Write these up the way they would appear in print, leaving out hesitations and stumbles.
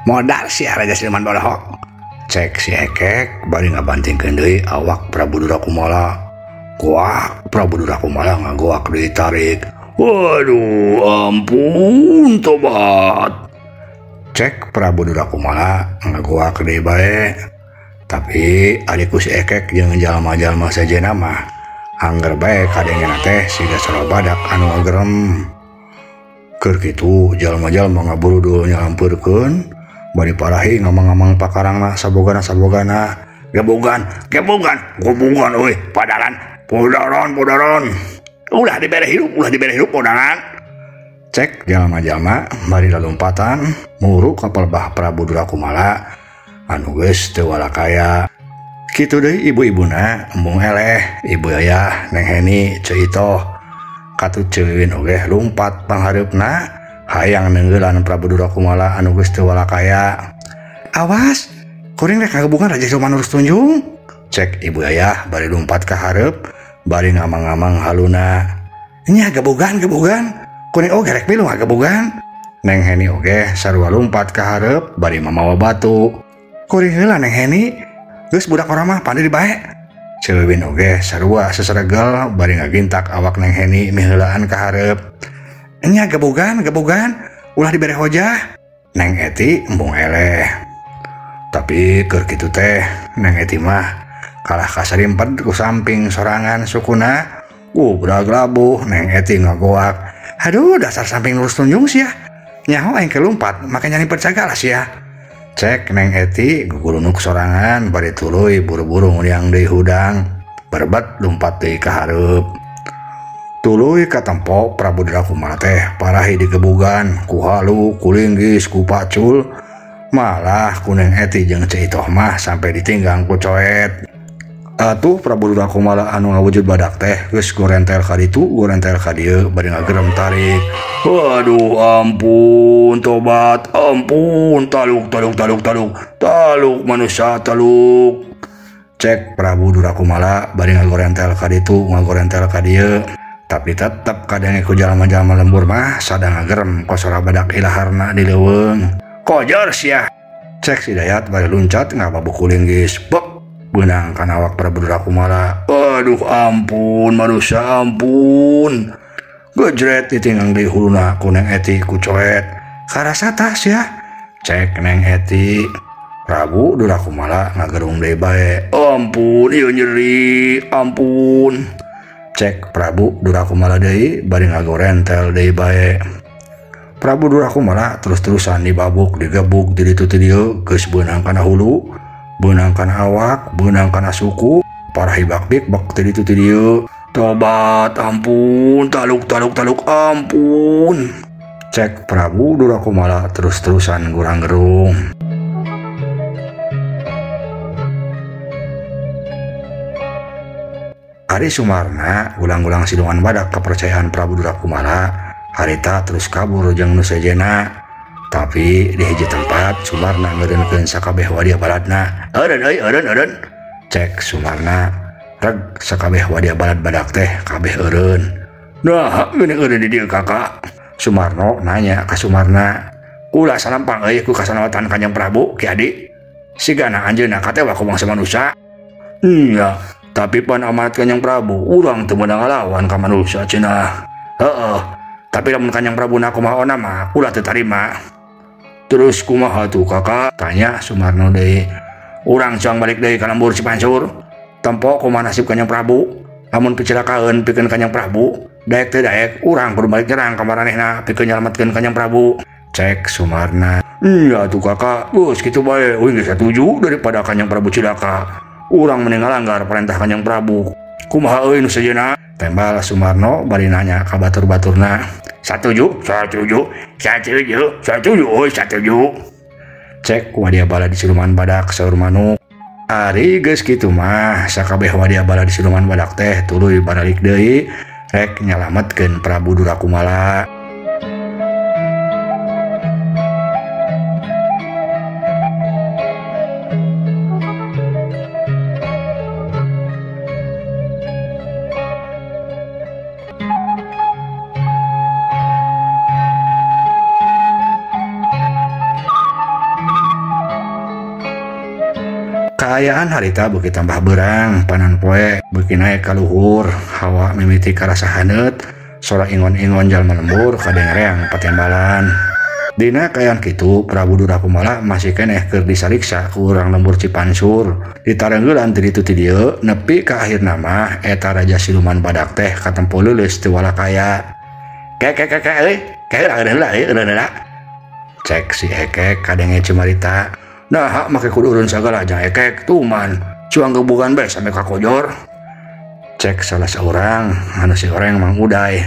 Modal si Raja Siluman Boloho. Cek si Ekek bari ngabantingkeun deui awak Prabu Durakumala. Kuak Prabu Durakumala ngagoak ditarik. Waduh, ampun tobat. Cek Prabu Durakumala ngagoak deui bae. Tapi adiku si Ekek jeung jalma-jalma sejenna mah angger bae kadengena teh siga sorobadak anu ngagerem. Keur kitu jalma-jalma ngaburu dulu nyalampeurkeun bari parahi ngamang-ngamang pakarangna sabogana gebogan euy podaran ulah dibere hirup podaran. Cek jalma-jalma bari lalumpatan muru ka pelbah Prabu Durakumala anu geus teu walakaya. Kitu deui ibu-ibuna embung eleh, ibu ayah Neng Heni Ceitoh katuceun oge lumpat panghareupna hayang nenggeulan Prabu Durakumala anu geus teu walakaya. Awas, kuring rek ngagebugan Raja Siluman Urustunjung. Cek ibu ayah bari lumpat ka hareup bari ngamang-ngamang haluna. Nya gebugan, kuring oge rek milu ngagebugan. Neng Heni oge sarua lumpat ka hareup bari mamawa batu. Kuring heula Neng Heni, geus budak urang mah pandai dibae. Ceuwin oge sarua seseregel bari ngagintak awak Neng Heni miheulaan ka hareup. Nya gebugan, ulah dibere hojah. Neng Eti embung eleh. Tapi keur kitu teh Neng Eti mah kalah kasarimpet ku samping sorangan sukuna. Budak labuh Neng Eti ngagoak. Aduh dasar samping Urustunjung sia. Nyaho aing kelumpat make nyanimpet sagala sia. Cek Neng Eti gugulunuk sorangan bari tuluy buru-buru nguliang deui hudang berbet lumpat deui ka hareup. Tuluy ka tempo Prabu Durakumala teh parahi digebugan ku halu ku linggis ku pacul malah ku Neng Eti jeung Ceitoh mah sampai ditinggang ku coet. Atuh Prabu Durakumala anu ngawujud badak teh geus gorentel ka ditu gorentel ka dieu bari ngagerem tarik. Waduh ampun tobat, ampun taluk manusia taluk. Cek Prabu Durakumala bari ngagorentel ka ditu ngagorentel ka dieu tapi tetep kadenge ku jalma-jalma lembur mah sada ngagerem kosora badak ilaharna di leuweung. Kojar sia. Cek si Dayat bari luncat ngababuku linggis bek beunang kana awak Prabu Durakumala. Aduh ampun manusia ampun. Gejret ditinggang di huluna ku Neng Eti ku coet. Karasa tas ya. Cek Neng Eti. Prabu Durakumala ngagerung deui bae. Ampun ieu nyeri, ampun. Cek Prabu Durakumala deui bari ngagorentel deui bae. Prabu Durakumala terus-terusan dibabuk digebuk di ditu ti dieu geus beunang kana hulu, beunang kana awak, beunang kana suku, parahi bak-bik ti ditu ti dieu. Tobat ampun taluk ampun. Cek Prabu Durakumala terus-terusan gurang-gerung. Ari Sumarna ulang-ulang sidungan badak kepercayaan Prabu Durakumala harita terus kabur jeung nu sejenna. Tapi di hiji tempat Sumarna ngeureunkeun sakabeh wadia baladna. Eureun. Cek Sumarna reg sakabeh wadia balad badak teh kabeh eureun. Nah, eureun di dieu kakak. Sumarno nanya ka Sumarna, "Ulah salampang euy ku kasanawatan Kanjeng Prabu Ki Adi. Sigana anjeunna katewa ku bangsa manusia." "Iya, tapi pan amanat Kanjeng Prabu urang teu meunang ngalawan ka manusia cenah." "Heeh, tapi lamun Kanjeng Prabu na kumaha mah ulah teu tarima." "Terus kumaha tuh kakak?" tanya Sumarno deui. "Urang jang balik deui ka lembur Cipancur. Tempo kumaha nasib Kanjeng Prabu? Lamun picilakaeun pikeun Kanjeng Prabu, daek teu daek urang kudu balik nyerang ka maranehna pikeun nyalametkeun Kanjeng Prabu." Cek Sumarna, "Iya tuh kakak, geus kitu bae uing geus satuju daripada Kanjeng Prabu cilaka. Urang mending ngalanggar perintah Kanjeng Prabu. Kumaha euy nu sejeuna?" Tembal Sumarno bari nanya ka batur-baturna. Satuju. Cek wadia bala di siluman badak saur manuk. Ari geus kitu mah sakabeh wadia bala di siluman badak teh tuluy baralik deui rek nyalametkeun Prabu Durakumala. kaayaan harita beuki tambah berang panan poe beuki naik ka luhur hawa mimiti karasa haneut sora ingon-ingon jalma lembur kadengereang patembalan. Dina kaayaan kitu Prabu Durakumala masih keneh keur disariksa ku urang lembur Cipansur. Ditarenggelan ti ditu ti dieu nepi ka akhirna mah eta Raja Siluman Badak teh katempo leuleus teu walakaya. Kek euy, heula. Cek si Ekek kadenge Cimarita. Nah, make kudu urun sagala jang Ekek tuman cuang gebugan bae sampe ka kojor. Cek salah seorang anu si orang mang uday.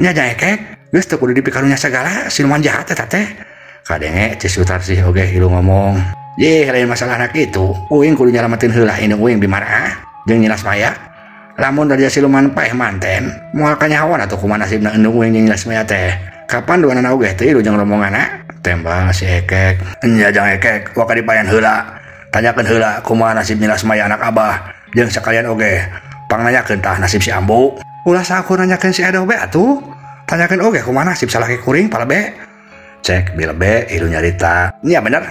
Nya jang Ekek, geus teu kudu dipikarunya sagala siluman jahat eta teh. Kadenge Ci Sutarsih oge hilu ngomong. Ye, lain masalahna kitu. Uing kudu nyalamatin heula indung uing Bimara jeung Nyilas Maya. Lamun Raja Siluman paeh manten, moal kanyawan atuh kumaha nasibna indung uing jeung Nyilas Maya teh. Kapan duanana oge teh ieu jeung rombongana? Tembal si Ekek. Nya jang Ekek, waka dipayan heula. Tanyakeun heula kumaha nasib Nyilas Maya anak Abah jeung sakalian oge pangnanyakeun tah nasib si Ambu. Ulah sakur nanyakeun si Edo be atuh. Tanyakeun oge kumaha nasib salaki kuring palebe. Cek bilebe ilu nyarita. Nya bener.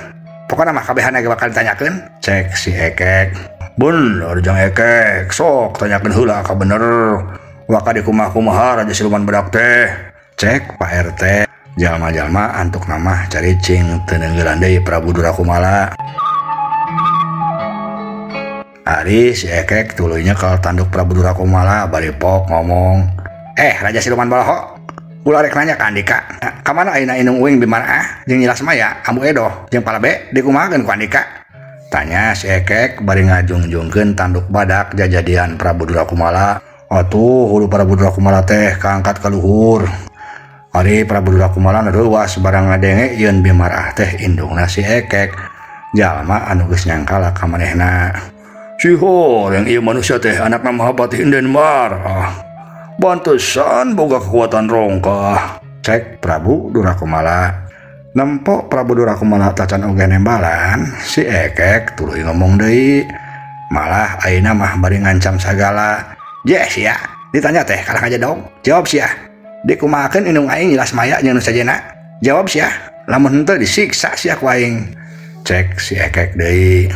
Pokona mah kabehana ge bakal ditanyakeun. Cek si Ekek. Bener jang Ekek, sok tanyakeun heula ka bener. Waka dikumaha-kumaha Raja Siluman Badak teh. Cek Pak RT. Jalma-jalma antuk nama caricing teu neunggelan deui Prabu Durakumala. Ari si Ekek tuluy nyekel tanduk Prabu Durakumala bari pok ngomong, Raja Siluman Balaho, ulah rek nanya ka Andika, ka mana ayeuna indung uing Bimara jeung Nyilas Maya, Ambu Edo jeung Palabe dikumahakeun ku Andika? Tanya si Ekek bari ngajungjungkeun tanduk badak jajadian Prabu Durakumala. Atuh hulu Prabu Durakumala teh kaangkat ka luhur. Ari Prabu Durakumala nereuwas barang ngadenge ieun Bimara teh indungna si Ekek. Jalma anu geus nyangkala ka manehna. Sihor yang ieu manusia teh anakna Mahapati Indenmar. Bantesan boga kekuatan rongkah. Cek Prabu Durakumala. Nempo Prabu Durakumala tacan oge nembalan, si Ekek tuluy ngomong deui. Malah ayeuna mah bari ngancam sagala. Yes ya, ditanya teh kalah ngajedog. Jawab sia. Dikumahakeun indung aing Nyilas Maya jeung nu sajena. Jawab sia, lamun henteu disiksa sia ku aing. Cek si Ekek deui.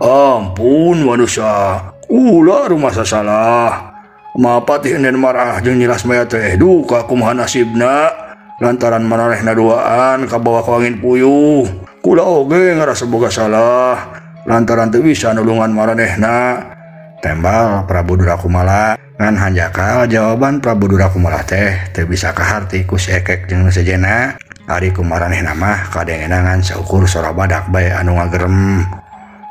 Ampun manusia, ulah rumah salah. Mahapati Indenmar jeung Nyilas Maya teh duka kumaha nasibna lantaran manarehna duaan kabawa ku angin puyuh. Kula oge ngarasa boga salah lantaran teu bisa nulungan maranehna. Tembal Prabu Durakumala. Ngan hanjakal jawaban Prabu Durakumala teh teu bisa kaharti ku si Ekek jeung nu sejenna. Ari kumaranehna mah kadengena ngan saukur sora badak bae anu ngagerem.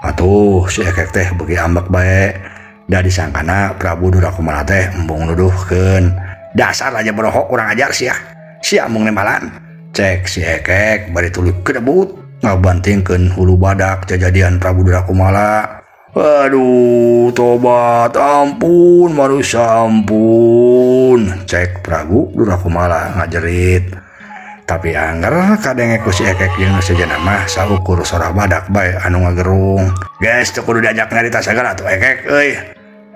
Atuh si Ekek teh beuki ambek bae. Da disangkana Prabu Durakumala teh embung nuduhkeun. Dasar aja bodoh kurang ajar sia. Sia mung nembalan. Cek si Ekek bari tuluy kedebut ngabantingkeun hulu badak jajadian Prabu Durakumala. Aduh, tobat, ampun manusia, ampun. Cek Prabu Durakumala ngajerit. Tapi angger kadenge ku si Ekek jeung nu sejenna mah saukur sora badak bae anu ngagerung. Geus teu kudu diajak nyarita sagala tuh Ekek euy.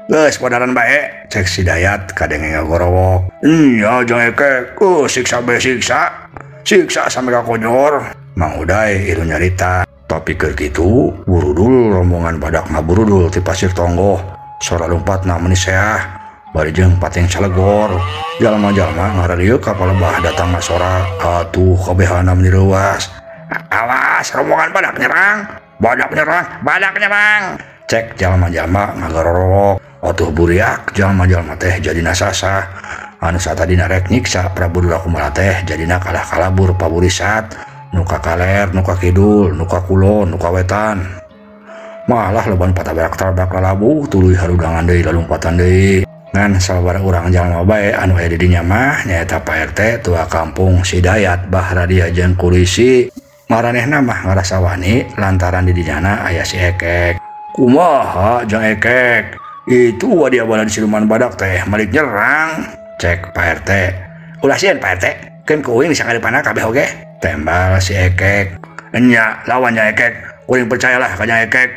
Geus podaran bae. Cek si Dayat kadenge ngagorowok. Nya jeung Ekek, siksa bae siksa. Siksa sampe ka kojor. Mang Uday ilu nyarita. Tapi keur kitu burudul rombongan badak ngaburudul ti Pasir Tonggoh. Sora lumpatna meuni seah bari jeung pating calegor. Jalma-jalma ngararieu ka palebah datang sora. Atuh kabehana meuni reuwas. Awas rombongan badak nyerang. Badak nyerang, badak nyerang. Cek jalma-jalma ngagororok. Atuh buriak jalma-jalma teh jadina sasah. Anu satadina rek nyiksa Prabu Durakumala teh jadina kalah kalabur paburisat. Nuka kaler, nuka kidul, nuka kulon, nuka wetan. Malah leban patabrak-tabrak lalabuh tuluy harudangan deui lalumpatan deui. Ngan sababaraha urang jalma bae anu aya di dinya mah nyaeta Pak RT tua kampung si Dayat Bahradia jeung Kulisi. Maranehna mah ngarasa wani lantaran di dinyana aya si Ekek. Kumaha jeung Ekek? Itu wadia bala di Siluman Badak teh malik nyerang. Cek Pak RT. Ulah sieun Pak RT. Keun kuing disanggaripana kabeh oge. Tembal si Ekek. Nya lawannya Ekek. Kuring percayalah ka Ekek.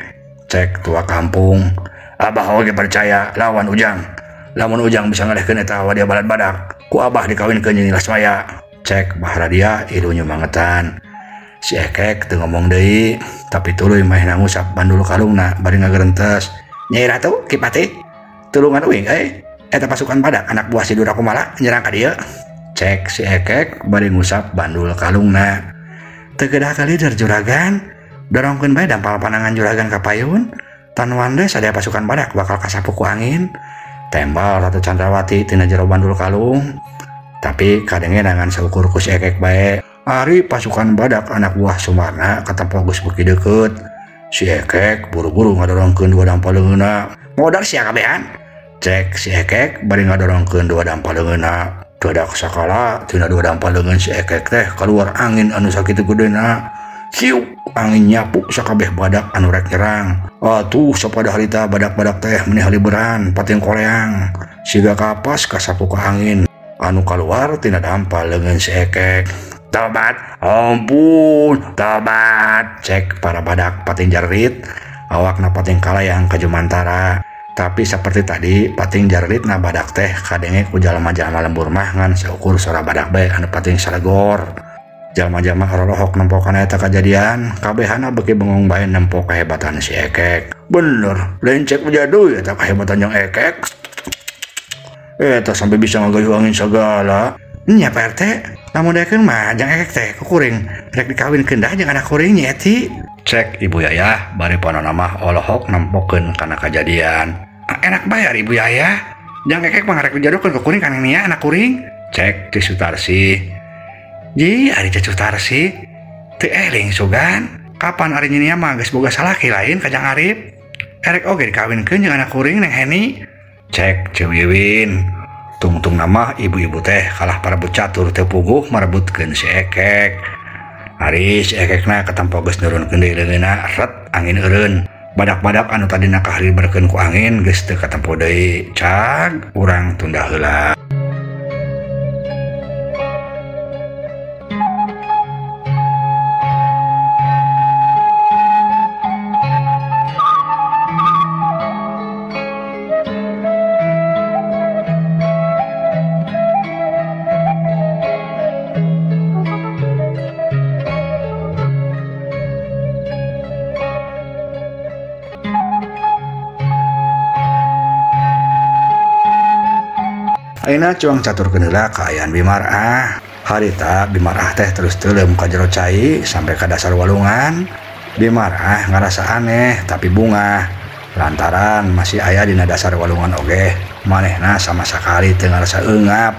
Cek tua kampung. Abah oge percaya lawan Ujang. Lamun Ujang bisa ngalehkeun eta wadia balad badak, ku Abah dikawinkeun jeung Nyilas Maya. Cek Bahradia ilu nyemangetan. Si Ekek teu ngomong deui, tapi tuluy meh ngusap bandul kalungna bari ngagerentes. Nyai Ratu, Kipati, tulungan uing eta pasukan badak anak buah si Durakumala nyerang ka dieu. Cek si Ekek bari ngusap bandul kalungna. Teu kedah kalider juragan, dorongkeun bae dampal panangan juragan ka payun. Tan wande sadaya pasukan badak bakal kasapu ku angin. Tembal Ratu Candrawati tina jero bandul kalung. Tapi kadenge nangan saukur ku si Ekek bae. Ari pasukan badak anak buah Sumarna katempo geus beuki deukeut. Si Ekek buru-buru ngadorongkeun dua dampal leungeunna. Modal sia kabehan. Cek si Ekek bari ngadorongkeun dua dampal leungeunna. Teu ada sakala tina dua dampal leungeun si Ekek teh kaluar angin anu sakitu gedena. Hiup angin nyapu sakabeh badak anu rek nyerang. Atuh sapada harita badak-badak teh meuni haliberan pating koleang. Siga kapas kasapu ka angin anu kaluar tina dampal leungeun si Ekek. Tobat, ampun, tobat, cek para badak pating jarit, awakna pating kalayang ka Jumantara. Tapi seperti tadi, pating jarit na badak teh kadenge ku jalma-jalma lembur mah ngan seukur suara badak bae anu pating salegor. Jalma-jalma rolohok nempo kana eta kajadian, kabehana beuki bengong bae nempo kahebatan si Ekek. Bener, lencek bejaduy eta kahebatan yang Ekek. Eta sampai bisa ngagayuh angin segala. Nya Pak RT, lamun daekeun mah jang Ekek teh kukuring rek dikawinkeun dah jeung anak kuring nya eti. Cek Ibu Yayah bari panonna mah olohok nempokeun kana kajadian. Enak bayar Ibu Yayah. Jang Ekek mah rek dijadokeun ku kuring kana nya anak kuring. Cek Ci Sutarsi. Ji ari Ci Sutarsi teu eling sugan. Kapan ari nya mah geus boga salaki lain ka Jang Arif. Erek oge dikawinkeun jeung anak kuring Neng Heni. Cek Ci Wiwin. Tungtung nama ibu-ibu teh kalah para catur teu puguh marebutkeun si Ekek. Ari si Ekekna katempo geus nurunkeun deui leungeunna ret angin eureun. Badak-badak anu tadina kahaliberkeun ku angin geus teu katempo deui. Cag urang tunda heula. Ayeuna cuang caturkeun heula kaayaan Bimarah. Harita Bimarah teh terus teuleum ka jero cai sampai ka dasar walungan. Bimarah ngarasa aneh tapi bungah lantaran masih aya dina dasar walungan oge. Manehna sama sakali teu ngarasa eungap.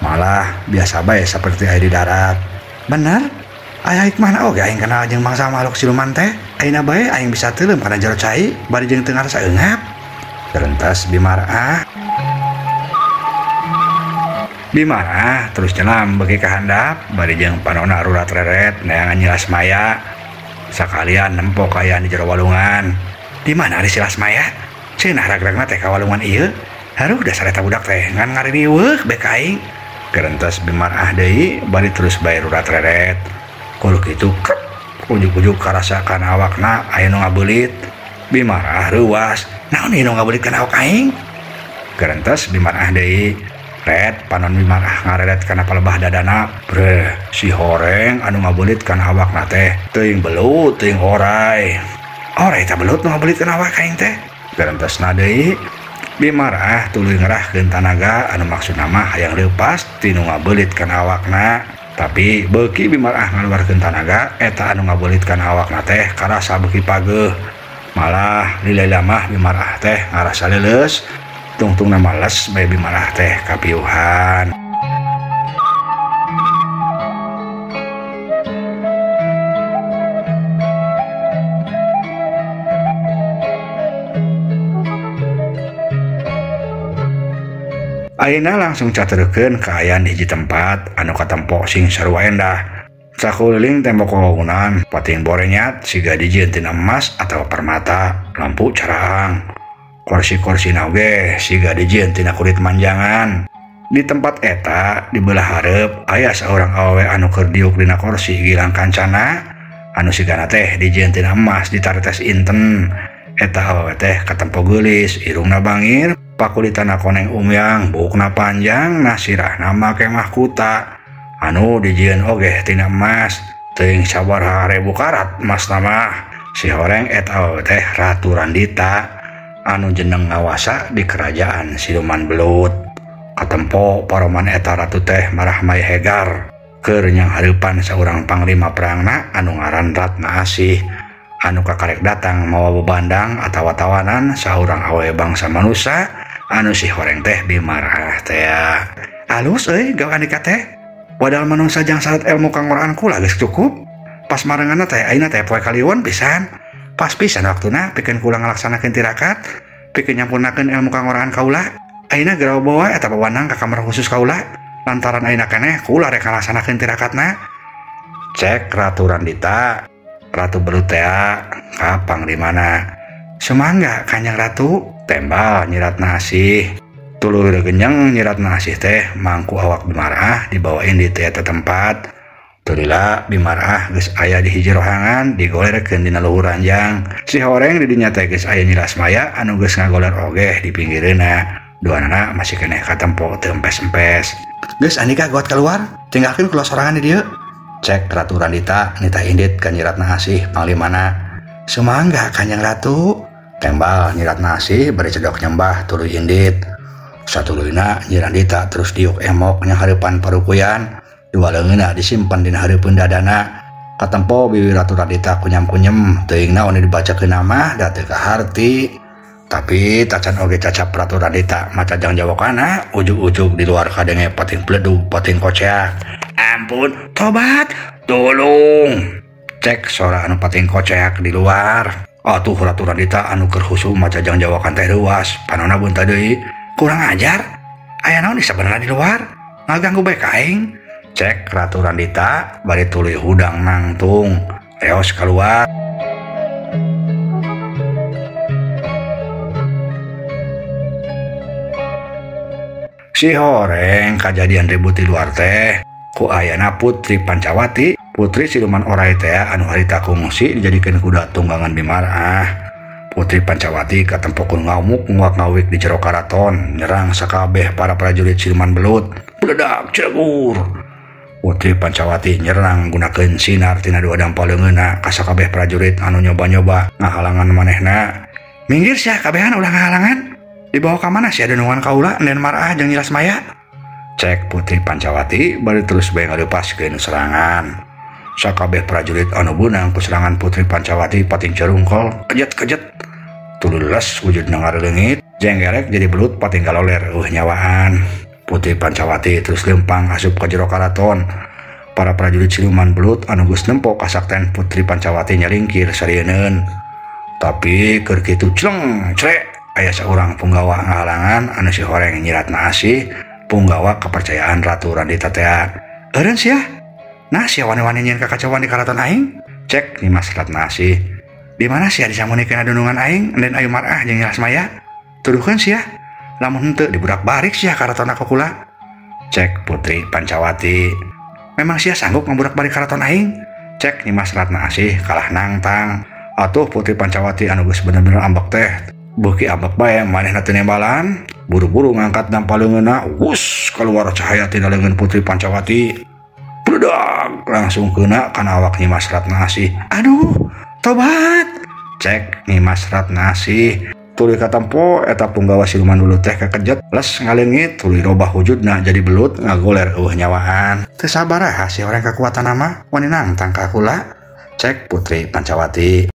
Malah biasa bae saperti aya di darat. Bener? Aya hikmahna oge aing kenal jeung mangsa makhluk siluman teh. Ayeuna bae aing bisa teuleum kana jero cai bari jeung teu ngarasa eungap. Gerentas Bimarah terus nyelam bagi ka handap bari jeung panonna rurat reret neangan nyilas maya sakalian nempo kaayaan di jero walungan. Di mana ari si Lasmaya? Cenah ragragna teh ka walungan ieu. Haruh dasar eta budak teh ngan ngaririweuh bek aing. Gerentas Bimarah deui bari terus bae rurat reret. Kudu kitu ujug-ujug karasakan awakna aya nu ngabeulit. Bimarah reuwas, naon ieu nu ngabeulit kana awak aing? Gerentas Bimarah deui. Red panon Bimarah ngareret kana palebah dadana. Breh, si horeng anu ngabeulit kana awakna teh teuing belut teuing oray. Oray teh belut nu ngabeulit kana awak aing teh. Garentosna deui Bimarah tuluy ngerahkeun tanaga anu maksudna mah hayang leupas ti nu ngabeulit kana awakna. Tapi beuki Bimarah ngaluarkeun tanaga eta anu ngabeulit kana awakna teh karasa beuki pageuh. Malah lilaila mah Bimarah teh ngarasa leuleus. Tungtungna males bae Bimarah teh kapiuhan. Ayeuna langsung caturkeun kaayaan di hiji tempat anu katempo sing sarua endah. Sakuliling tembok wangunan pating borenyat siga dijieun tina emas atawa permata, lampu caraang. Kursi-kursi oge siga dijieun tina kulit manjangan. Di tempat eta di belah hareup aya saurang awewe anu keur diuk dina kursi gilang kancana anu sigana teh dijieun tina emas ditaretes inten. Eta awewe teh katempo geulis, irungna bangir, pakulitana koneng umyang, buukna panjang, nah sirahna make mahkota anu dijieun oge tina emas. Ting sabaraha ribu karat mas nama si horeng eta teh Ratu Randita anu jeneng ngawasa di kerajaan Siluman Belut. Katempo paroman eta ratu teh marah Mai Hegar keur nyang hareupan saurang panglima perangna anu ngaran Ratna Asih anu kakarek datang mawa bebandang atawa tawanan saurang awewe bangsa manusia anu si horeng teh bimarah teh. Alus gawan nikah teh wadal manusia jang salat ilmu kang ngoraan kula geus cukup. Pas marenganna teh ayeuna teh poe kaliwon pisan. Pas pisan waktuna pikeun kula ngalaksanakeun tirakat, pikeun nyampunakeun ilmu kang ngoraan kaula. Ayeuna geura bawa eta bawandang ka kamar khusus kaula. Lantaran ayeuna keneh kula rek ngalaksanakeun tirakatna. Cek Ratu Randita. Ratu Belut teh kapang di mana? Semangga Kanjeng Ratu, tembal Nyi Ratna Asih. Tuluy genyeng Nyi Ratna Asih teh mangku awak bimarah dibawain di eta tempat. Tulila bimarah geus aya di hiji rohangan digolerkeun dina luhur ranjang. Si horeng di dinya teh geus aya Nyi Lasmaya anu geus ngagoler oge di pinggireuna. Duanana masih keneh katempo teu empes-empes. Geus andika gawat keluar, tinggalkeun kula sorangan di dieu. Cek Ratu Randita nitah indit ka Nyi Ratna Asih panglimana. Semangga Kanjeng Ratu, tembal Nyi Ratna Asih bari cedok nyembah tuluy indit. Satuluyna Nyi Randita terus diuk emok nya hareupan parukuyan, dua leungeunna disimpen dina hareupeun dadana. Katempo bibi Ratu Randita kunyam-kunyem teuingna anu dibacakeun nama da teu kaharti. Tapi tacan oge cacap Ratu Randita macajang jawokana ujug-ujug di luar kadenge pating pledug pating koceak. Ampun, tobat, tolong. Cek suara anu pating koceak di luar. Atuh Ratu Randita anu keur husu macajang jawakan teh ruas panonna bunta deui. Kurang ajar, aya naon sabenerna di luar? Ngaganggu bae ka aing. Cek Ratu Randita bari tuluy hudang nangtung. Eos keluar. Si horeng kajadian ribut di luar teh ku ayana Putri Pancawati, putri Siluman Orai teh anu harita kungsi dijadikeun kuda tunggangan bimarah. Putri Pancawati katempokun ngamuk nguak-ngawik di jero karaton nyerang sakabeh para prajurit Siluman Belut. Bledak cegur. Putri Pancawati nyerang gunakeun sinar tina dua dampal leungeunna ka sakabeh prajurit anu nyoba-nyoba ngahalangan manehna. Minggir sia kabehan ulah ngahalangan. Dibawa ka mana sia denungan kaula enden marah jeung Nyi Lasmaya? Cek Putri Pancawati bari terus bae ngadeupaskeun serangan. Sakabeh prajurit anu beunang ku serangan Putri Pancawati pating cerungkol kejet-kejet. Tuluy leles wujudna ngareulengit, jenggerek jadi belut pating kaloler nyawaan. Putri Pancawati terus lempang asup ka jero karaton. Para prajurit Siluman Belut anu geus nempo kasakten Putri Pancawati nyalingkir sarieun. Tapi keur kitu cleng crek aya saurang punggawa ngahalangan anu si horeng Nyi Ratna Asih, punggawa kepercayaan Ratu Randita teh. Eureun sia? Nah sia wani-wani nyeun kakacauan di karaton aing? Cek Nimas Ratna Asih. Di mana sia disamunikeun adunungan aing enden ayu marah jeung Nyi Lasmaya? Tuduhkeun sia, lamun henteu dibudak-barik sia karaton aku kula. Cek Putri Pancawati. Memang sia sanggup ngabudak-barik karaton aing? Cek Nimas Ratna Asih kalah nangtang. Atuh Putri Pancawati anu geus bener-bener ambek teh. Beuki ambek bae manehna teu nembalan, buru-buru ngangkat dampal leungeunna, wus keluar cahaya tina leungeun Putri Pancawati. Bledak langsung keuna kana awak Nimas Ratna Asih. Aduh, tobat. Cek Nimas Ratna Asih. Tuluy katempo eta punggawa Siluman Belut teh kakejet les ngaleungit tuluy robah wujudna jadi belut ngagoler nyawaan. Teu sabaraha si horeng kakuatan mah wani nangtang ka kula. Cek Putri Pancawati.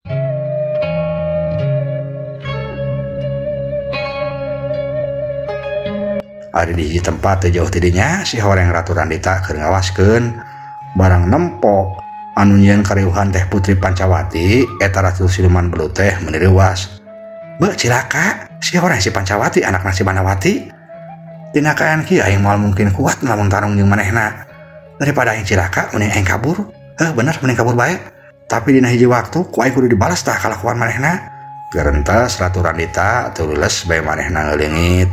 Ari di hiji tempat teu jauh tidinya si horeng Ratu Randita keur ngawaskeun barang nempok anu nyieun kariuhan teh Putri Pancawati eta Ratu Siluman Belut teh meuni reuwas. Beuh cilaka si horeng si Pancawati anakna si Manawati. Dina kaayaan kieu aing moal mungkin kuat lamun tarung jeung manehna. Daripada aing cilaka mending aing kabur. Bener mending kabur bae. Tapi dina hiji waktu ku aing kudu dibalas tah kalakuan manehna. Gerentas Ratu Randita tuluy les bae manehna ngaleungit.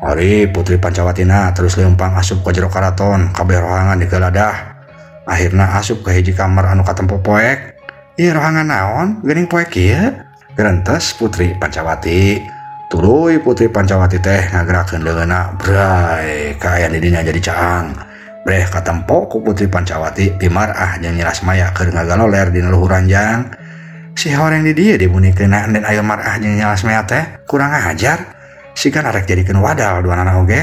Ari Putri Pancawatina terus lempang asup ke jero karaton kabeh rohangan digaladah. Akhirna asup ke hiji kamar anu katempo poek. Ieu rohangan naon geuning poek kieu? Gerentes Putri Pancawati Tuluy Putri Pancawati teh ngagerakeun leungeunna bray kaayaan didinya jadi caang. Breh katempo ku Putri Pancawati Bimarah jeung Nyi Lasmaya keur ngagaloler dina luhur ranjang. Si horeng di dieu dibunikeunna den aya Marah jeung Nyi Lasmaya teh kurang ajar. Sikeun arek jadikeun wadal duanana oge.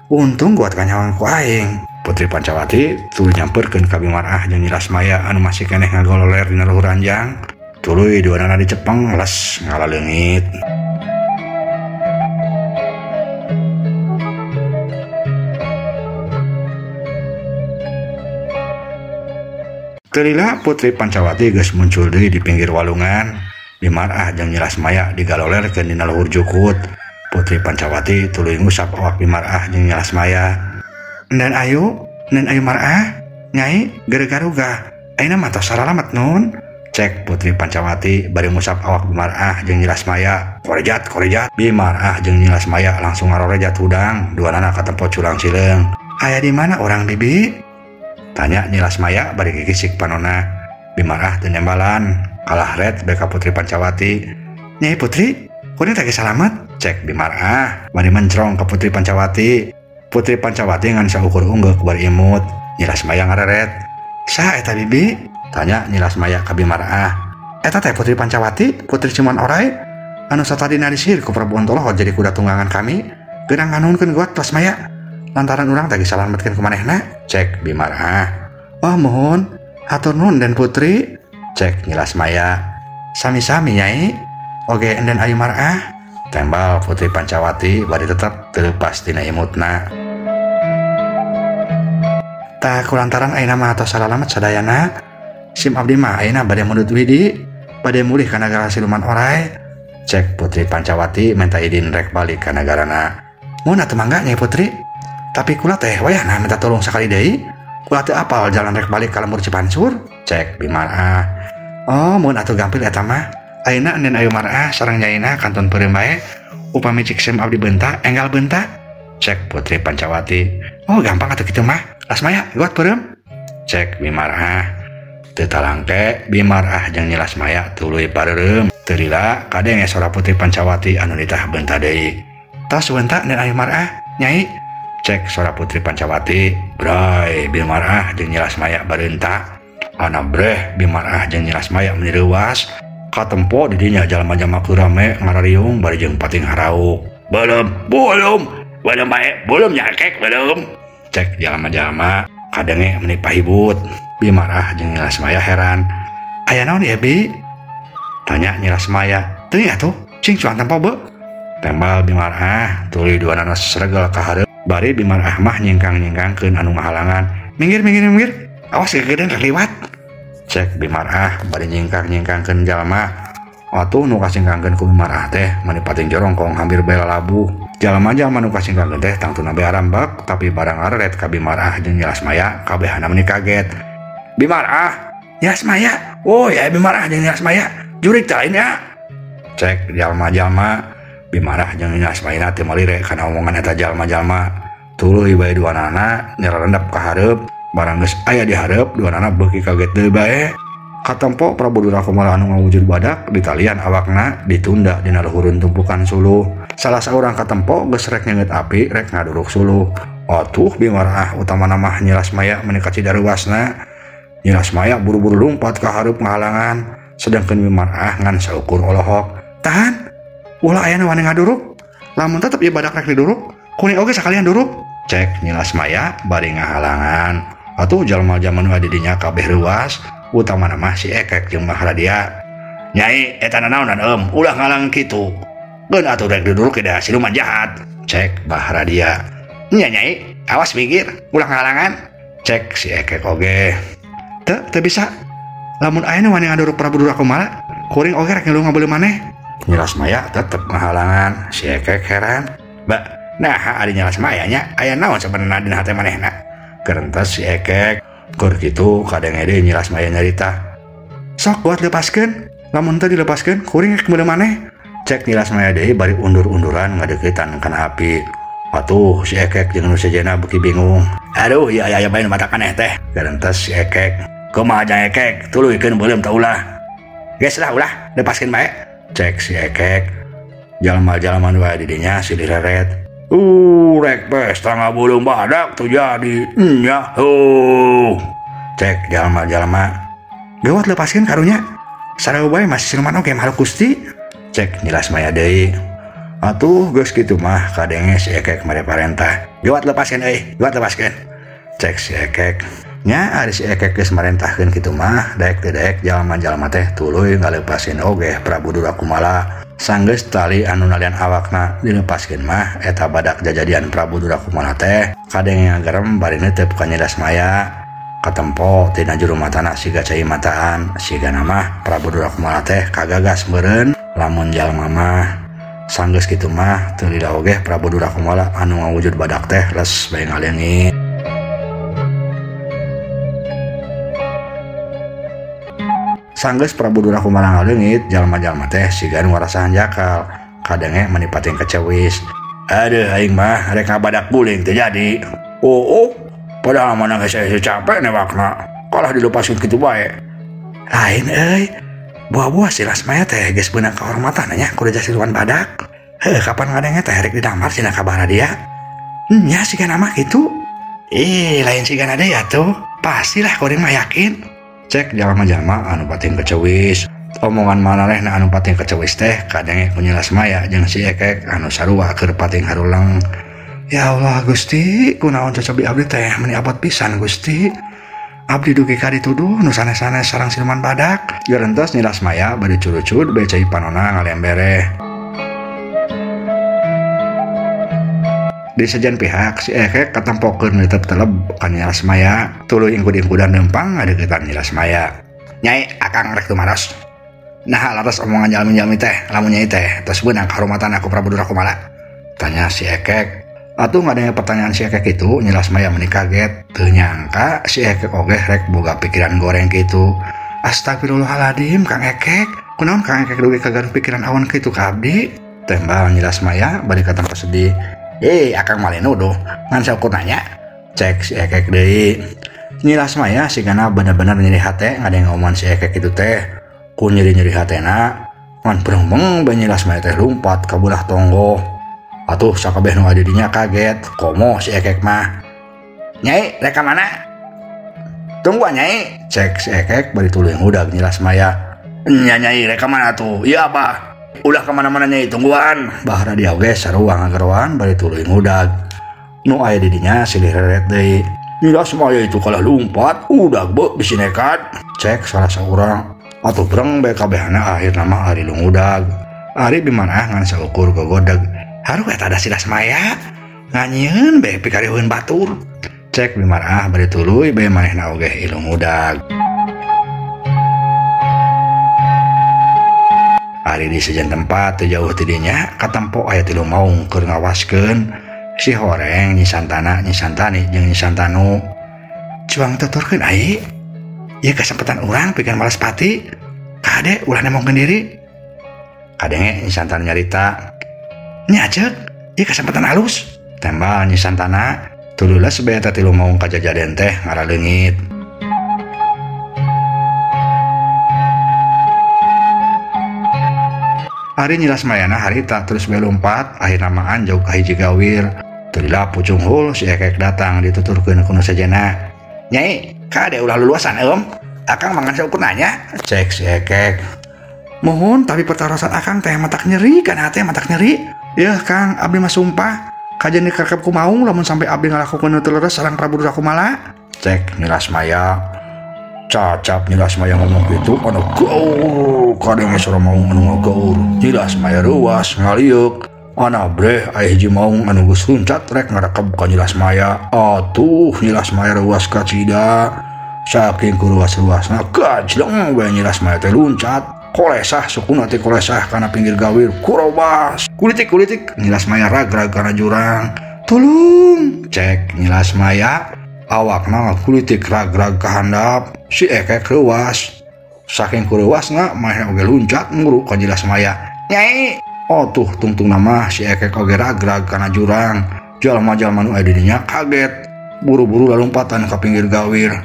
Untung kuat kanyawang ku aing. Putri Pancawati tuluy nyamperkeun ka Bimarah jeung Nyi Lasmaya anu masih keneh ngagaloler dina luhur ranjang. Tuluy duanana dicepeng les ngalaleungit. Kelila Putri Pancawati geus muncul deui di pinggir walungan. Bimarah jeung Nyi Lasmaya digalolerkeun dina luhur jukut. Putri Pancawati tuluy ngusap awak Bimarah jeung Nyi Lasmaya. "Enden ayu Marah, Nyai gara-garuga. Ayeuna mah tos saralamet nun." Cek Putri Pancawati bari ngusap awak Bimarah jeung Nyi Lasmaya. Korejat. Bimarah jeung Nyi Lasmaya langsung ngarorejat hudang, duanana katempo culang cileung. "Aya di mana orang bibi?" Tanya Nyi Lasmaya bari gigisik panonna. Bimarah teu nembalan, kalah red beka Putri Pancawati. "Nyai Putri, kuring teh salamet?" Cek Bimarah bari mencrong ke Putri Pancawati. Putri Pancawati ngan saukur unggeuh bari imut. Nyi Lasmaya ngareret. "Saha eta bibi?" Tanya Nyi Lasmaya ka Bimarah. "Eta teh Putri Pancawati, putri Cimon Oray, anu satadina disihir ku Prabu Ontoloho jadi kuda tunggangan kami. Geurang nganuhunkeun guat Lasmaya. Lantaran urang tadi salametkeun ku manehna." Cek Bimarah. "Oh mohon, hatur nuhun Den Putri." Cek Nyi Lasmaya. "Sami-sami Nyai. Oge enden ayu Marah." Tembal Putri Pancawati bari tetep teu leupas tina imutna. "Tah kulantaran ayeuna mah tos salalamet sadayana, sim abdi mah ayeuna bade mundut widi, bade mulih ka nagara Siluman Oray." Cek Putri Pancawati minta izin rek balik ka nagarana. "Mun atuh mangga Nyai Putri. Tapi kula teh wayahna minta tolong sakali deui. Kula teu apal jalan rek balik ka lembur Cipansur." Cek Bimarah. "Oh, mun atuh gampil eta mah. Ayeuna enden ayu Marah sareng nyaina kanton peureum bae. Upami cik sim abdi beunta, enggal beunta." Cek Putri Pancawati. "Oh, gampang atuh kitu mah. Lasmaya, guat peureum." Cek Bimarah. Teu talangke Bimarah jeung Nyi Lasmaya tuluy pareureum. Teu lila kadenge sora Putri Pancawati anu nitah beunta deui. "Tos beunta enden ayu Marah, Nyai." Cek suara Putri Pancawati. Bray Bimarah jeung Nyi Lasmaya bareunta. Ana breh Bimarah jeung Nyi Lasmaya menireuwas. Katempo di dinya jalma-jalma kurame ngarariung bari jeung pating harauk. Belum bae, belum nyakek belum." Cek jalma-jalma kadenge meuni pahibut. Bimarah jeung Nyi Lasmaya heran. "Aya naon ieu Bi?" Tanya Nyi Lasmaya. "Teu atuh, cing cuan tempo be." Tembal Bimarah tuluy duanana sregel ka hareup. Bari Bimarah mah nyingkang-nyingkangkeun anu ngahalangan. Minggir. Awas kegedean rek liwat." Cek Bimarah bari nyingkang-nyingkangkeun jalma. Atuh nu kasingkangkeun ku Bimarah teh mani pating jorongkong hampir bela labu. Jalma-jalma nu kasingkangkeun teh tangtuna bea rambak, tapi barang areret ka Bimarah jeung Nyi Lasmaya kabehana meuni kaget. "Bimarah, Nyi Lasmaya. Oh ya Bimarah jeung Nyi Lasmaya. Jurig teh lain ya." Cek jalma-jalma. Bimarah jeung Nyi Lasmaya teu malire kana omongan eta jalma-jalma. Tuluy bae duanana nyerendep ka hareup. Barang geus aya di hareup duanana beuki kaget deui bae. Katempo Prabu Durakumala anu ngawujud badak ditalian awakna ditunda dina luhureun tumpukan suluh. Salah saurang katempo geus rek nyeungeut api rek ngaduruk suluh. Atuh Bimarah utamana mah Nyi Lasmaya meuni ka cidaruasna. Nyi Lasmaya buru-buru lumpat ka hareup ngahalangan. Sedangkeun Bimarah ngan saukur olohok. "Tahan. Ulah aya nu wani ngaduruk. Lamun tetep ieu badak rek diduruk, kuning oge sakalian duruk." Cek Nyi Lasmaya bari ngahalangan. Atuh jalma-jalma nu adi dinya kabeh reuas, utamana mah si Ekek jeung Maharadia. "Nyai, eta naonan ulah ngalang kitu. Geun atuh rek diduruk da siluman jahat." Cek Maharadia. "Nya Nyai, awas minggir, ulah ngalangan." Cek si Ekek oge. Teu bisa. Lamun aya nu wani ngaduruk Prabu Durakumala, kuring oge rek ngilu ngabeuleuh maneh." Nyi Lasmaya tetep ngahalangan. Si Ekek heran. "Nah, ari Nyi Lasmaya nya aya naon sabenerna dina hate manehna?" Gerentes si Ekek. Keur kitu kadenge deui Nyi Lasmaya nyarita. "Sok buat lepaskeun. Lamun teu dilepaskeun, kuring rek meuleuh maneh." Cek Nyi Lasmaya deui bari undur-unduran ngadeuketan kana api. Atuh si Ekek jeung nu sejenna beuki bingung. "Aduh, ieu aya bae nu matak aneh teh." Gerentes si Ekek. "Kumaha jang Ekek, tuluykeun beuleum teh ulah." "Geus lah ulah, lepaskeun bae." Cek si Ekek. Jalma-jalma nu aya di dinya silih reret. Rek pesta ngabulung badak tuh jadi. Nya. Cek jalma-jalma. Gawat lepaskeun karunya. Sareng bae masih siluman oge makhluk Gusti. Cek Nilas Maya deui. Atuh geus kitu mah kadenge si Ekek mere parentah. Gawat lepaskeun euy, gawat lepaskeun. Cek si Ekek. Nya ari si Ekek geus marentahkeun kitu mah, daek teu daek jalma-jalma teh tuluy ngalepaskeun oge Prabu Durakumala. Sanggeus tali anu nalian awakna dilepaskeun mah eta badak jajadian Prabu Durakumala teh kadenge ngagerem bari neuteup ka Nilas Maya. Katempo tina juru matana siga cai mataan, sigana mah Prabu Durakumala teh kagagas meureun lamun jalma mah. Sanggeus kitu mah teu lila oge Prabu Durakumala anu ngawujud badak teh les bae ngaleungit. Sanggeus Prabu Durakumala ngaleungit, jalma-jalma teh sigan warasahan jakal, kadenge manipating kecewis. Aduh aing mah rek ngabadak guling teu jadi. Padahal mana geus capek newakna, kalah dilepaskeun kitu bae. Lain euy. Buah-buah si Nilas Maya teh geus beunang kahormatan nya kudu jasiluan badak. Kapan ngadenge teh rek didamar cenah ka Baradia? Nya sigana mah kitu. Lain sigana deui atuh. Pastilah kuring mah yakin. Cek jalma-jalma anu pating kecewis. Omongan manehna anu pating kecewis teh kadenge ku Nilas Maya jeung si Ekek anu sarua keur pating haruleng. Ya Allah Gusti, kunaon cocobi abdi teh meni abot pisan Gusti. Abdi dugi ka dituduh nu sanes-sanes sareng siluman badak. Gerentos Nilas Maya bari curucud bae cai panonna ngalembere. Di sejen pihak si Ekek katempokeun neuteup teleb ka Nilas Maya, tuluy ingkud-ingkudan nempang ngadeukeutan Nilas Maya. Nyai akang rek tumaros. Nah laras omongan jalmi-jalmi teh, lamun nyai teh tos beunang kahormatan aku Prabu Durakumala? Tanya si Ekek. Atuh ngadenge pertanyaan si Ekek itu, Nilas Maya meni kaget, teu nyangka si Ekek oge rek boga pikiran goreng kitu. Astagfirullahaladzim Kang Ekek, kunaon Kang Ekek dugi kagaduh pikiran awan kitu ka abdi? Tembal Nilas Maya bari katampo sedih. Akang malih nuduh, ngan saukur nanya. Cek si Ekek deui. Nilas Maya sigana bener-bener nyeri hate ngadenge omongan si Ekek itu teh. Ku nyeri-nyeri hatena, ngan beungbeng bae Nilas Maya teh lumpat ka bulah tonggo. Atuh sakabeh nu adi dinya kaget, komo si Ekek mah. Nyai, rek ka mana? Tunggu Nyai, cek si Ekek bari tuluy ngudag Nilas Maya. Nya Nyai, rek ka mana tuh? Iya apa? Udah kemana-mana Nyai, tungguan. Bahara dia oge sarua ngageroan bari tuluy ngudag. Nu aya di dinya silih reret deui. Nilas Maya itu kalah lumpat, udah beuh bisi nekat. Cek salah saurang. Atuh breng bae kabehna akhirna mah ari lu ngudag. Ari bimanah ngan saukur gogodeg. Haru eta ada si Nilas Maya nganyieun bae pikareueun batur. Cek bimarah bari tuluy bae manehna oge ilu ngudag. Ari di sejen tempat teu jauh ti dinya katempo aya 3 maung keur ngawaskeun si Horeng, Nyi Santana, Nyi Santani jeung Nyi Santanu. Cuang tuturkeun ai. Ieu kesempatan urang pikeun malas pati. Kade ulah nemongkeun diri. Kadenge Nyi Santana nyarita. Nya ceuk, ieu kesempatan halus. Tembal Nyi Santana, tuluy les bae eta 3 maung kajajaden teh ngaraleungit. Ari Nilas Mayana harita terus bae lompat, akhirna mah anjog ka hiji gawir. Teu lila pucung hul si Ekek datang dituturkeun ku nu sejenna. Nyai, kade ulah luluasan eum? Akang mangan saukur nanya. Cek si Ekek. Mohon tapi pertarosan akang teh matak nyeri kan hate matak nyeri. Yeuh Kang, abdi mah sumpah kajen dikerkep ku maung lamun sampai abdi ngalakukeun teu leres sareng Prabu Durakumala. Cek Nilas Maya. Cacap Nilas Maya ngomong gitu anu gaur kadenge sora maung anu ngagaur. Nilas Maya ruas ngaliuk. Ana breh aya hiji maung anu geus luncat rek ngarekeb ka Nilas Maya. Atuh Nilas Maya ruas ka cida. Saking kuruas-ruasna gajleng bae Nilas Maya teh luncat. Kolesah sukuna teh kolesah kana pinggir gawir kurobas. Kulitik Nilas Maya ragrag kana jurang. Tulung, cek Nilas Maya. Awakna kulitik ragrag ka handap. Si Ekek reuas. Saking kureuasna mah oge luncat nguru ka Nilas Maya. Nyai, tuh tungtungna mah si Ekek oge ragrag kana jurang. Jalma-jalma nu aya di dinya kaget. Buru-buru lalumpatan ka pinggir gawir.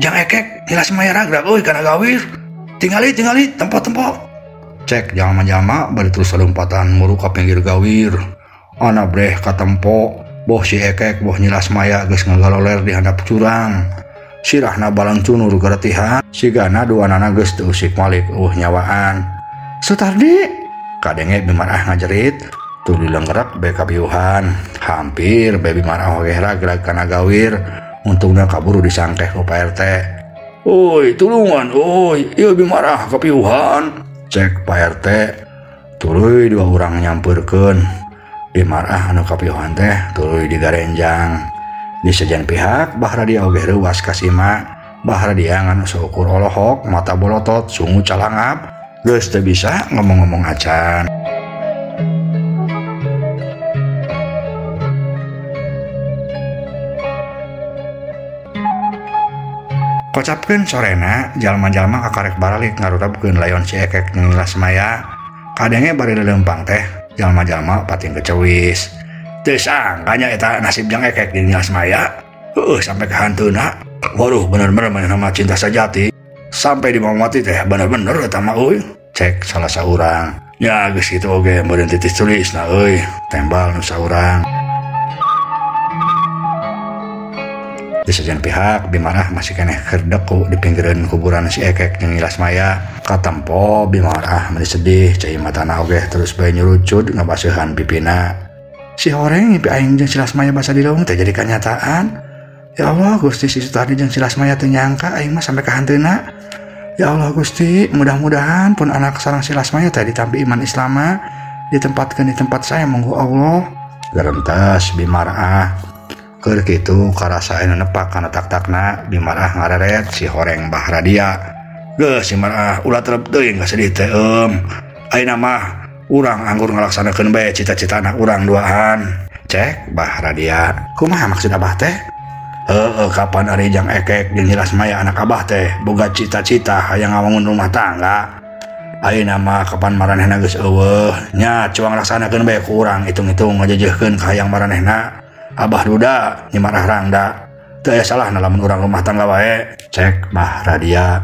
Jang Ekek, Nilas Maya ragrag euy kana gawir. Tingali tempo. cek jalma-jalma bari terus lompatan muru ka pinggir gawir. Ana breh katempo boh si Ekek boh Nyilas Maya geus ngagaloler di handap curang. Sirahna balang cunur garetihan sigana duanana geus teu usik malik nyawaan. Sutardi kadenge Bimarah ngajerit tuh dilenggerak bae kapiuhan. Hampir bae Bimarah oge ragrag kana gawir untungna kaburu disangkeh ku Pak RT. "Oi, tulungan, oi, ieu Bimarah kapiuhan," cek Pak RT. Tuluy dua urang nyampeurkeun. Bimarah anu kapiuhan teh tuluy digarenjang. Di sejen pihak Bahradia oge reuwas ka simak. Bahradia nganu seukur olohok, mata bolotot, sungu calangap, geus teu bisa ngomong-ngomong acan. Kocapkeun sorena jalma-jalma kakarek baralik ngarurabkeun layon si Ekek jeung Nyilas Maya. Kadenge bari lelempang teh jalma-jalma pating kecewis. Teu sangka nya eta nasib jeung Ekek jeung Nyilas Maya. Sampai ke hanteuna. Waduh, bener-bener manehna mah cinta sajati. Sampai di mati teh bener-bener eta mah euy, cek salah saurang. Ya geus kitu oge meureun titis tulisna euy, tembal nu saurang. Di sejen pihak Bimarah masih keneh kerdeku di pinggiran kuburan si Ekek jeung Nyilas Maya. Katempo Bimarah meni sedih cai matana oge terus bae nyurucut ngabaseuhan pipina. Si horeng mimpi aing jeung Nyilas Maya basa dileung teh jadi kenyataan. Ya Allah Gusti, si Sutardi jeung Nyilas Maya teu nyangka aing mah sampai ka hanteuna. Ya Allah Gusti, mudah-mudahan pun anak sareng Nyilas Maya teh ditampi iman Islam ditempatkeun di tempat saya monggo Allah. Garentes Bimarah. Keur kitu karasa anu nepak kana tak-takna Bimarah ngareret si horeng Bahradia. Geus Bimarah ulah terep teuing ka sedih teh ayeuna mah urang anggur ngalaksanakeun bae cita-cita anak urang duaan, cek Bahradia. Kumaha maksud abah teh? Kapan ari jang Ekek jeung Nyilas Maya anak abah teh boga cita-cita hayang ngawangun rumah tangga. Ayeuna mah kapan maranehna geus eueuh nya cuang laksanakeun bae ku urang hitung-hitung ngajejeuhkeun ka hayang maranehna. Abah duda Nyimarah rangda teu aya salahna lamun urang rumah tangga wae, cek Bahradia.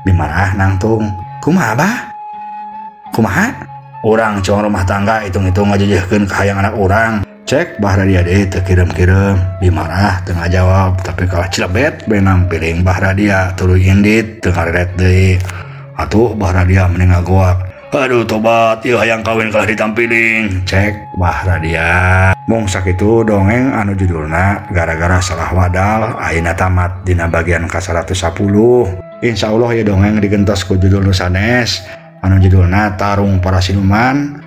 Bimarah nangtung, kumaha Abah? Kumaha? Urang cuang rumah tangga hitung-hitung ngajejeuhkeun ka hayang anak urang, cek Bahradia deui teu kireum-kireum. Bimarah teu ngajawab tapi kalah cilebet bae nampiling Bahradia tuluy indit teu ngareret deui. Atuh Bahradia mending ngagoak. Aduh tobat, ieu hayang kawin kalah ditampiling, cek Bahradia. Mung sakitu dongeng anu judulna Gara-gara Salah Wadal ayeuna tamat dina bagian ka-110. Insyaallah ieu dongeng digentos ku judul nu sanes anu judulna Tarung Para Siluman.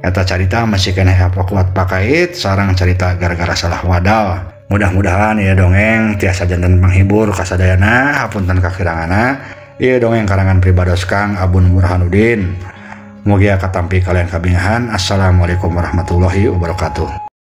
Eta carita masih keneh kuat pakait sareng carita Gara-gara Salah Wadal. Mudah-mudahan ieu dongeng tiasa janten panghibur kasadayana, hapunten kakirangana. Ieu dongeng karangan pribados Kang Abun Burhanuddin. Mugia katampi kalian kabingahan. Assalamualaikum warahmatullahi wabarakatuh.